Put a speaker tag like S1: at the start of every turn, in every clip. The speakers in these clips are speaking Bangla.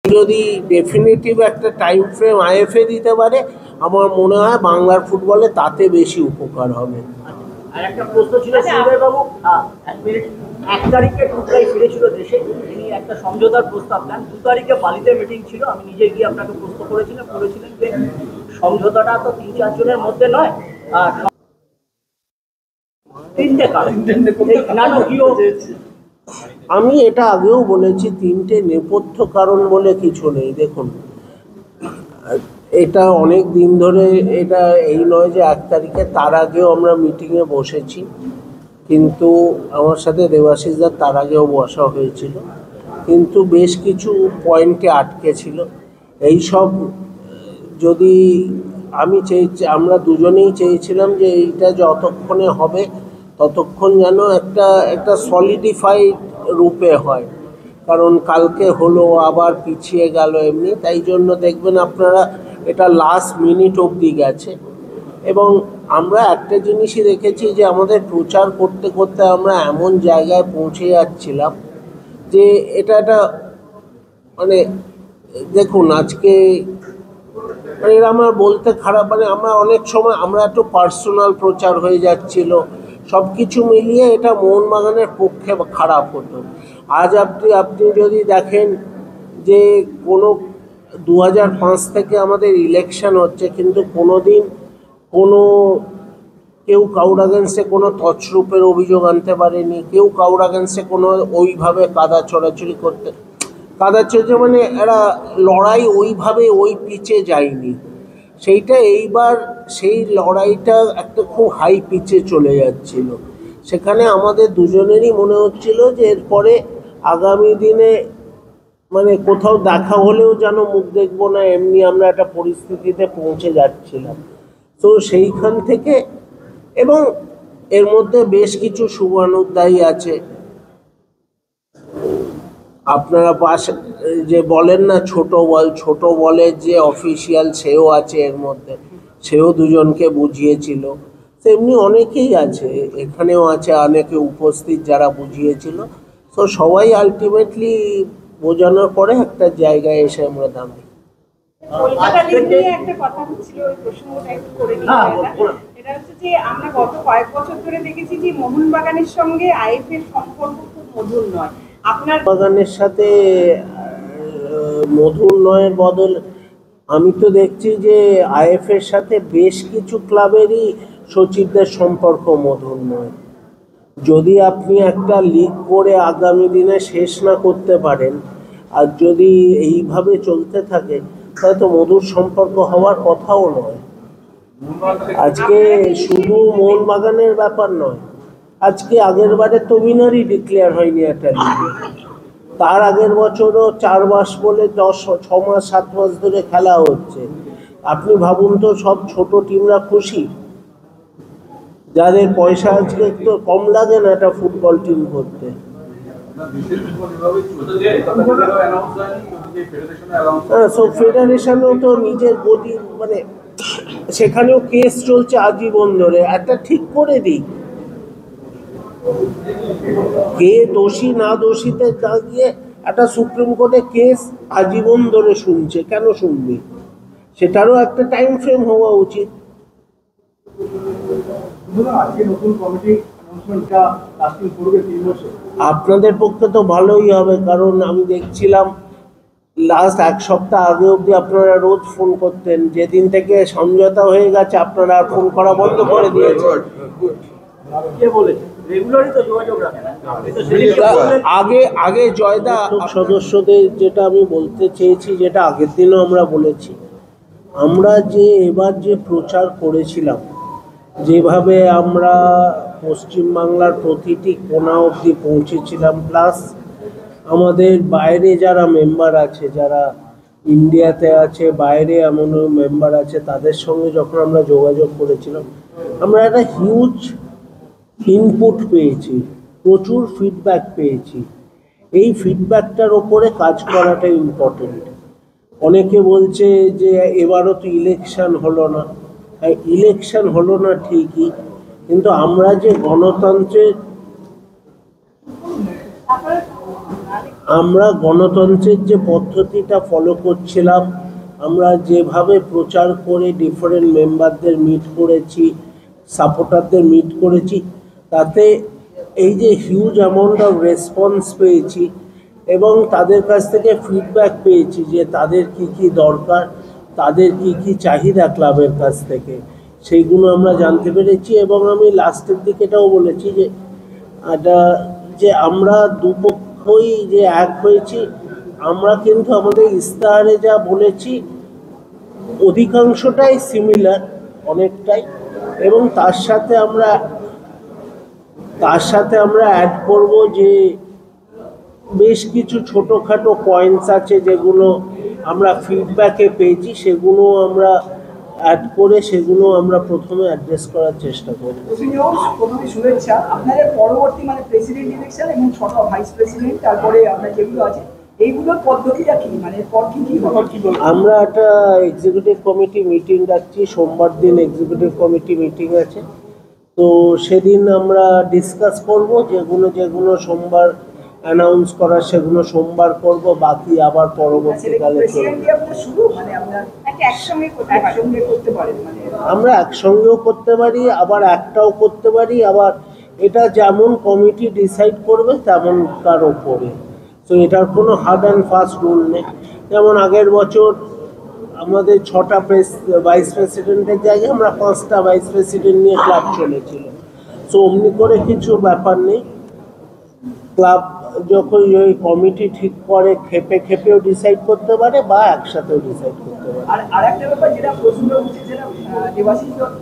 S1: যদি ডেফিনেটিভ একটা টাইম ফ্রেম আইএফএ দিতে পারে, আমার মনে হয় বাংলার ফুটবলে তাতে বেশি উপকার হবে।
S2: আর একটা প্রশ্ন ছিল সুজয় বাবু, 1 তারিখে টুকরাই ফিরেছিল দেশে, তিনি একটা সমঝোতার প্রস্তাব দেন। 2 তারিখে বালিতে মিটিং ছিল, আমি নিজে গিয়ে আপনাকে প্রশ্ন করেছিলাম, বলেছিলেন যে সমঝোতাটা তো 3-4 জনের মধ্যে নয়, আর 3টে কারণ নাটকীয়।
S1: আমি এটা আগেও বলেছি, 3টে নেপথ্য কারণ বলে কিছু নেই। দেখুন, এটা অনেক দিন ধরে, এটা এই নয় যে 1 তারিখে, তার আগেও আমরা মিটিংয়ে বসেছি, কিন্তু আমার সাথে দেবাশিসদার তার আগেও বসা হয়েছিল, কিন্তু বেশ কিছু পয়েন্টে আটকে ছিল। এইসব যদি আমরা দুজনেই চেয়েছিলাম যে এইটা যতক্ষণে হবে ততক্ষণ যেন একটা সলিডিফাইড রূপে হয়, কারণ কালকে হলো আবার পিছিয়ে গেল এমনি। তাই জন্য দেখবেন আপনারা এটা লাস্ট মিনিট অবধি গেছে। এবং আমরা একটা জিনিসই দেখেছি যে আমাদের প্রচার করতে করতে আমরা এমন জায়গায় পৌঁছে যাচ্ছিলাম যে এটা মানে দেখুন, আজকে মানে এরা আমার বলতে খারাপ, মানে আমরা অনেক সময় আমরা একটু পার্সোনাল প্রচার হয়ে যাচ্ছিল, সব কিছু মিলিয়ে এটা মোহনবাগানের পক্ষে খারাপ হতো। আজ আপনি যদি দেখেন যে কোনো 2005 থেকে আমাদের ইলেকশন হচ্ছে, কিন্তু কোনো দিন কেউ কারোর আগেন্সে কোনো তছরূপের অভিযোগ আনতে পারেনি, কেউ কারোর আগেন্সে কোনো ওইভাবে কাদা ছড়াছড়ি মানে এরা লড়াই ওইভাবে ওই পিচে যায়নি। এইবার সেই লড়াইটা একটা খুব হাই পিচে চলে যাচ্ছিল। সেখানে আমাদের দুজনেরই মনে হচ্ছিল যে এরপরে আগামী দিনে মানে কোথাও দেখা হলেও যেন মুখ দেখবো না, এমনি আমরা একটা পরিস্থিতিতে পৌঁছে যাচ্ছিলাম। তো সেইখান থেকে, এবং এর মধ্যে বেশ কিছু শুভানুধ্যায়ী আছে। আপনারা যে বলেন না ছোট বলের যে অফিসিয়াল, সেও আছে এর মধ্যে, সেও দুজনকে বুঝিয়েছিল। তেমনি অনেকেই আছে, এখানেও আছে অনেকে উপস্থিত যারা বুঝিয়েছিল। তো সবাই আলটিমেটলি বোঝানোর পরে একটা জায়গায় এসে আমরা দাঁড়াই।
S3: একটা কথা হচ্ছিল, ওই প্রসঙ্গটা একটু করে নিই। এটা হচ্ছে যে আমরা গত কয়েক বছর ধরে দেখেছি যে মোহনবাগানের সঙ্গে আইএফএর সম্পর্ক খুব মধুর নয়। আপনার
S1: বাগানের সাথে মধুর নয়ের বদল আমি তো দেখছি যে আইএফের সাথে বেশ কিছু ক্লাবেরই সচিবদের সম্পর্ক মধুর নয়। যদি আপনি একটা লিগ করে আগামী দিনে শেষ না করতে পারেন, আর যদি এইভাবে চলতে থাকে, তাহলে তো মধুর সম্পর্ক হওয়ার কথাও নয়। আজকে শুধু মোহনবাগানের ব্যাপার নয়, আজকে আগের বারে তো উইনারই ডিক্লেয়ার হয়নি একটা লিগে, তার আগের বছরও 4 মাস বলে 6 মাস 7 মাস ধরে খেলা হচ্ছে। আপনি ভাবুন তো, সব ছোট টিমরা খুশি, যাদের পয়সা আজকে একটু কম লাগে না একটা ফুটবল টিম করতে। হ্যাঁ, সো ফেডারেশনও তো নিজের গতি, মানে সেখানেও কেস চলছে আজীবন ধরে। একটা ঠিক করে দিই, কে দোষী না দোষীতে দাঁড়িয়ে একটা সুপ্রিম কোর্টে কেস আজীবন ধরে শুনছে, কেন শুনবে? সেটারও একটা টাইম ফ্রেম হওয়া উচিত। আপনাদের পক্ষে তো ভালোই হবে, কারণ আমি দেখছিলাম লাস্ট 1 সপ্তাহ আগে অবধি আপনারা রোজ ফোন করতেন, যেদিন থেকে সমঝোতা হয়ে গেছে আপনারা আর ফোন করা বন্ধ করে দিয়েছেন। আগে জয়দা সদস্যদের যেটা আমি বলতে চেয়েছি, যেটা আগের দিনও আমরা বলেছি, আমরা যে এবার যে প্রচার করেছিলাম, যেভাবে আমরা পশ্চিমবাংলার প্রতিটি কোণা অবধি পৌঁছেছিলাম, প্লাস আমাদের বাইরে যারা মেম্বার আছে, যারা ইন্ডিয়াতে আছে, বাইরে এমনও মেম্বার আছে, তাদের সঙ্গে যখন আমরা যোগাযোগ করেছিলাম, আমরা একটা হিউজ ইনপুট পেয়েছি, প্রচুর ফিডব্যাক পেয়েছি। এই ফিডব্যাকটার ওপরে কাজ করাটা ইম্পর্টেন্ট। অনেকে বলছে যে এবারও তো ইলেকশন হলো না। ইলেকশন হলো না ঠিকই, কিন্তু আমরা যে গণতন্ত্রের আমরা গণতন্ত্রের যে পদ্ধতিটা ফলো করছিলাম, আমরা যেভাবে প্রচার করে ডিফারেন্ট মেম্বারদের মিট করেছি, সাপোর্টারদের মিট করেছি, তাতে এই যে হিউজ অ্যামাউন্ট অফ রেসপন্স পেয়েছি এবং তাদের কাছ থেকে ফিডব্যাক পেয়েছি যে তাদের কি কি দরকার, তাদের কি কি চাহিদা ক্লাবের কাছ থেকে, সেইগুলো আমরা জানতে পেরেছি। এবং আমি লাস্টের দিকে এটাও বলেছি যে আমরা দুপক্ষই যে এক হয়েছি, আমরা কিন্তু আমাদের ইস্তাহারে যা বলেছি অধিকাংশটাই সিমিলার, অনেকটাই, এবং তার সাথে আমরা অ্যাড করব যে বেশ কিছু ছোটোখাটো পয়েন্টস আছে যেগুলো আমরা ফিডব্যাকে পেয়েছি, সেগুলো আমরা অ্যাড করে সেগুলো আমরা প্রথমে অ্যাড্রেস করার চেষ্টা করব।
S4: প্রথমে শুভেচ্ছা। আপনাদের পরবর্তী মানে প্রেসিডেন্ট ইলেকশন এবং 6টা ভাইস প্রেসিডেন্ট, তারপরে আপনার যেগুলো আছে এইগুলোর পদ্ধতিটা কি, মানে পর কি
S1: আমরা একটা এক্সিকিউটিভ কমিটি মিটিং রাখছি, সোমবার দিন এক্সিকিউটিভ কমিটি মিটিং আছে। তো সেদিন আমরা ডিসকাস করব, যেগুলো সোমবার অ্যানাউন্স করার সেগুলো সোমবার করব, বাকি আবার পরবর্তীকালে আমরা একসঙ্গেও করতে পারি, আবার একটাও করতে পারি, আবার এটা যেমন কমিটি ডিসাইড করবে তেমন তার ওপরে। তো এটার কোনো হার্ড অ্যান্ড ফাস্ট রুল নেই। যেমন আগের বছর আমাদের 6টা ভাইস প্রেসিডেন্টের জায়গায় আমরা 5টা ভাইস প্রেসিডেন্ট নিয়ে ক্লাব চলেছিল। সো অমনি করে কিছু ব্যাপার নেই। ক্লাব যখন ওই কমিটি ঠিক করে খেপেও ডিসাইড করতে পারে বা একসাথেও ডিসাইড করতে পারে।
S4: আর একটা ব্যাপার যেটা প্রশ্ন উঠছে, যেটা দেবাশিস দত্ত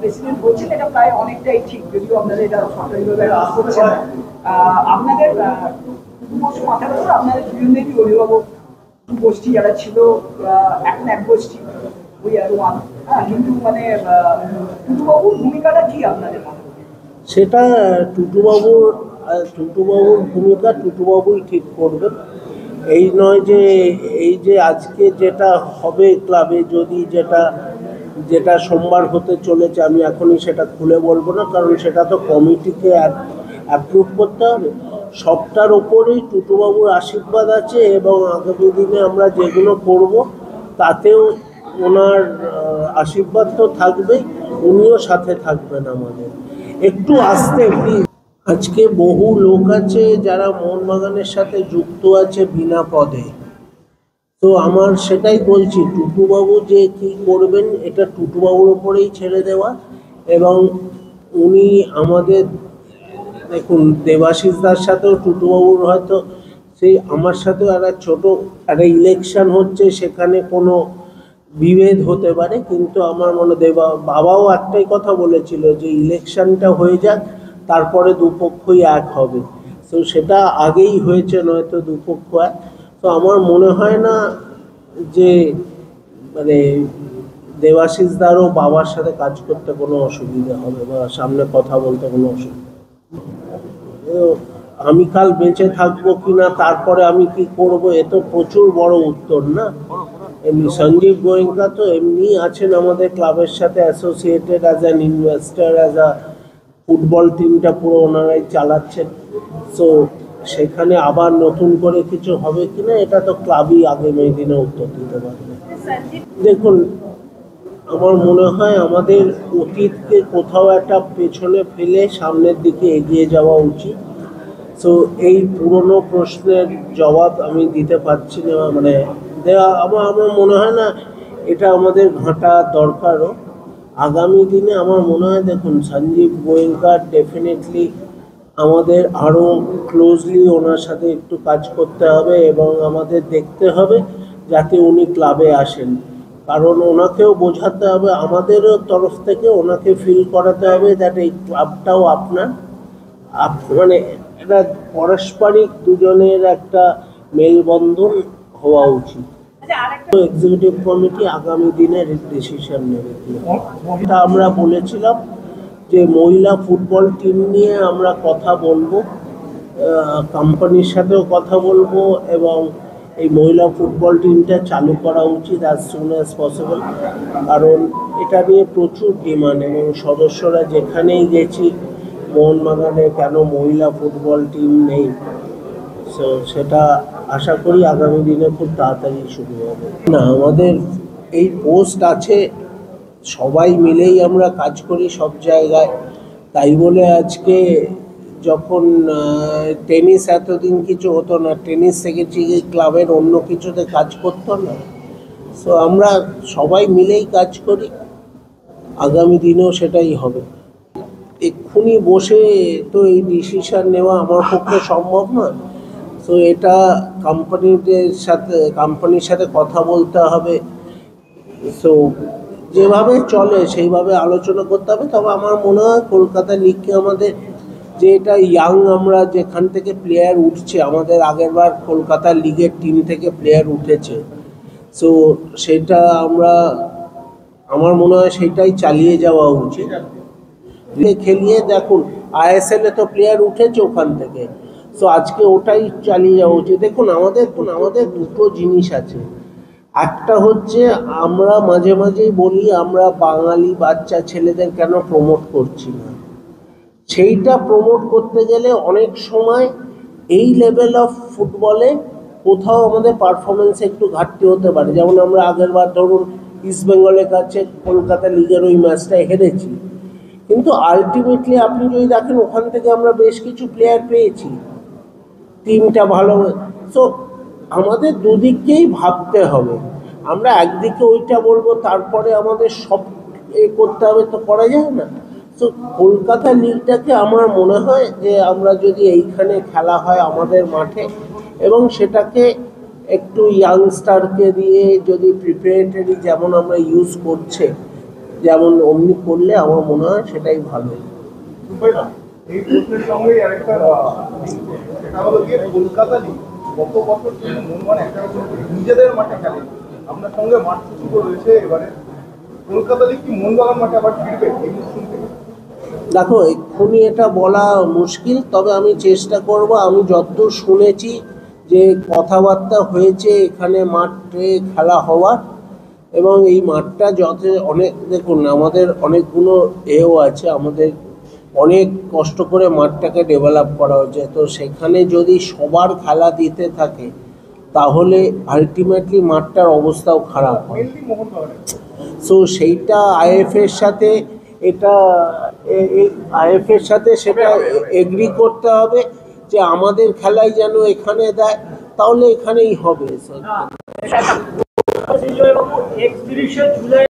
S4: প্রেসিডেন্ট বলছেন, এটা প্রায় অনেকটাই ঠিক, যদিও আপনাদের এটা সরকারিভাবে করছে না। আপনাদের মাথার উপর আপনাদের দুজনেরই অভিভাবক গোষ্ঠী যারা ছিল, এখন এক গোষ্ঠী, ওই আর ওয়ান, কিন্তু মানে টুটুবাবুর ভূমিকাটা কি আপনাদের মনে?
S1: সেটা টুটুবাবুর ভূমিকা টুটুবাবুই ঠিক করবেন। এই নয় যে এই যে আজকে যেটা হবে ক্লাবে, যদি যেটা সোমবার হতে চলেছে, আমি এখনই সেটা খুলে বলবো না, কারণ সেটা তো কমিটিকে অ্যাপ্রুভ করতে হবে। সবটার ওপরেই টুটুবাবুর আশীর্বাদ আছে এবং আগামী দিনে আমরা যেগুলো করব তাতেও ওনার আশীর্বাদ তো থাকবেই, উনিও সাথে থাকবেন আমাদের। একটু আসতে প্লিজ। আজকে বহু লোক আছে যারা মোহনবাগানের সাথে যুক্ত আছে বিনা পদে। তো আমার সেটাই বলছি, টুটুবাবু যে কি করবেন এটা টুটুবাবুর ওপরেই ছেড়ে দেওয়া। এবং উনি আমাদের, দেখুন, দেবাশিসদার সাথেও টুটুবাবুর হয়তো সেই আমার সাথেও একটা ইলেকশন হচ্ছে, সেখানে কোনো বিভেদ হতে পারে, কিন্তু আমার মনে বাবাও একটাই কথা বলেছিল যে ইলেকশনটা হয়ে যাক, তারপরে দুপক্ষই এক হবে। তো সেটা আগেই হয়েছে, নয়তো দুপক্ষ এক। তো আমার মনে হয় না যে মানে দেবাশিসদারও বাবার সাথে কাজ করতে কোনো অসুবিধা হবে বা সামনে কথা বলতে কোনো অসুবিধা। আমি কাল বেঁচে থাকবো কিনা, তারপরে আমি কি করব, এ তো প্রচুর বড় উত্তর না। এমনি সঞ্জীব গোয়েঙ্কা তো এমনি আছেন আমাদের ক্লাবের সাথে associated as an investor, as a football টিমটা পুরো ওনারাই চালাচ্ছেন। সো সেখানে আবার নতুন করে কিছু হবে কিনা, এটা তো ক্লাবই আগামী দিনে উত্তর দিতে পারবে। দেখুন, আমার মনে হয় আমাদের অতীতকে কোথাও একটা পেছনে ফেলে সামনের দিকে এগিয়ে যাওয়া উচিত। সো এই পুরনো প্রশ্নের জবাব আমি দিতে পারছি না, মানে আমার মনে হয় না এটা আমাদের ঘাঁটা দরকারও। আগামী দিনে আমার মনে হয়, দেখুন, সঞ্জীব গোয়েঙ্কা ডেফিনেটলি আমাদের আরও ক্লোজলি ওনার সাথে একটু কাজ করতে হবে এবং আমাদের দেখতে হবে যাতে উনি ক্লাবে আসেন। কারণ ওনাকেও বোঝাতে হবে, আমাদেরও তরফ থেকে ওনাকে ফিল করাতে হবে দ্যাট এই ক্লাবটাও আপনার, মানে এটা পারস্পরিক দুজনের একটা মেলবন্ধন হওয়া উচিত। এক্সিকিউটিভ কমিটি আগামী দিনের ডিসিশন নেবে। এটা আমরা বলেছিলাম যে মহিলা ফুটবল টিম নিয়ে আমরা কথা বলবো, কোম্পানির সাথেও কথা বলবো এবং এই মহিলা ফুটবল টিমটা চালু করা উচিত অ্যাজ সুন অ্যাজ পসিবল। কারণ এটা নিয়ে প্রচুর ডিমান্ড এবং সদস্যরা যেখানেই গেছি মোহনবাগানে কেন মহিলা ফুটবল টিম নেই। সো সেটা আশা করি আগামী দিনে খুব তাড়াতাড়ি শুরু হবে। না, আমাদের এই পোস্ট আছে, সবাই মিলেই আমরা কাজ করি সব জায়গায়। তাই বলে আজকে যখন টেনিস এতদিন কিছু হতো না, টেনিস সেক্রেটারি ক্লাবের অন্য কিছুতে কাজ করতো না। সো আমরা সবাই মিলেই কাজ করি, আগামী দিনেও সেটাই হবে। এক্ষুনি বসে তো এই ডিসিশন নেওয়া আমার পক্ষে সম্ভব নয়। সো এটা কোম্পানির সাথে কথা বলতে হবে। সো যেভাবে চলে সেইভাবে আলোচনা করতে হবে। তবে আমার মনে হয় কলকাতা লিগকে আমাদের যে এটা ইয়াং, আমরা যেখান থেকে প্লেয়ার উঠছে, আমাদের আগেরবার কলকাতা লিগের টিম থেকে প্লেয়ার উঠেছে। সো সেটা আমার মনে হয় সেটাই চালিয়ে যাওয়া উচিত। খেলিয়ে দেখুন, ISL এ তো প্লেয়ার উঠেছে ওখান থেকে। সো আজকে ওটাই চালিয়ে যাওয়া উচিত। দেখুন আমাদের দুটো জিনিস আছে। একটা হচ্ছে আমরা মাঝে মাঝেই বলি আমরা বাঙালি বাচ্চা ছেলেদের কেন প্রমোট করছি না। সেইটা প্রমোট করতে গেলে অনেক সময় এই লেভেল অফ ফুটবলে কোথাও আমাদের পারফরমেন্সে একটু ঘাটতি হতে পারে। যেমন আমরা আগেরবার ধরুন ইস্টবেঙ্গলের কাছে কলকাতা লিগের ওই ম্যাচটায় হেরেছি, কিন্তু আলটিমেটলি আপনি যদি দেখেন ওখান থেকে আমরা বেশ কিছু প্লেয়ার পেয়েছি, টিমটা ভালো। সো আমাদের দুদিককেই ভাবতে হবে। আমরা একদিকে ওইটা বলবো তারপরে আমাদের সব করতে হবে, তো করা যায় না। তো কলকাতা লিগটাকে আমার মনে হয় যে আমরা যদি এইখানে খেলা হয় আমাদের মাঠে, এবং সেটাকে একটু ইয়াংস্টারকে দিয়ে যদি প্রিপারেটরি যেমন আমরা ইউজ করছে যেমন অমনি করলে আমার মনে হয় সেটাই ভালো।
S5: এই প্রশ্নের সঙ্গেই আরেকটা সেটা হলো গিয়ে কলকাতা লিগ গত বছর কিন্তু মোহনবাগান একটা নিজেদের মাঠে খেলে, আপনার সঙ্গে মাঠ সুযোগ রয়েছে এবারে কলকাতা লিগ কি মোহনবাগান মাঠে আবার ফিরবে এই মৌসুম থেকে?
S1: দেখো, এক্ষুনি এটা বলা মুশকিল, তবে আমি চেষ্টা করব। আমি যতদূর শুনেছি যে কথাবার্তা হয়েছে এখানে মাঠে খেলা হওয়ার, এবং এই মাঠটা দেখুন আমাদের অনেকগুলো আছে, আমাদের অনেক কষ্ট করে মাঠটাকে ডেভেলপ করা হয়েছে। তো সেখানে যদি সবার খেলা দিতে থাকে তাহলে আলটিমেটলি মাঠটার অবস্থাও খারাপ হয়। সো সেইটা আইএফের সাথে সেটা এগ্রি করতে হবে যে আমাদের খেলাই যেন এখানে দেয়, তাহলে এখানেই হবে।
S2: X division July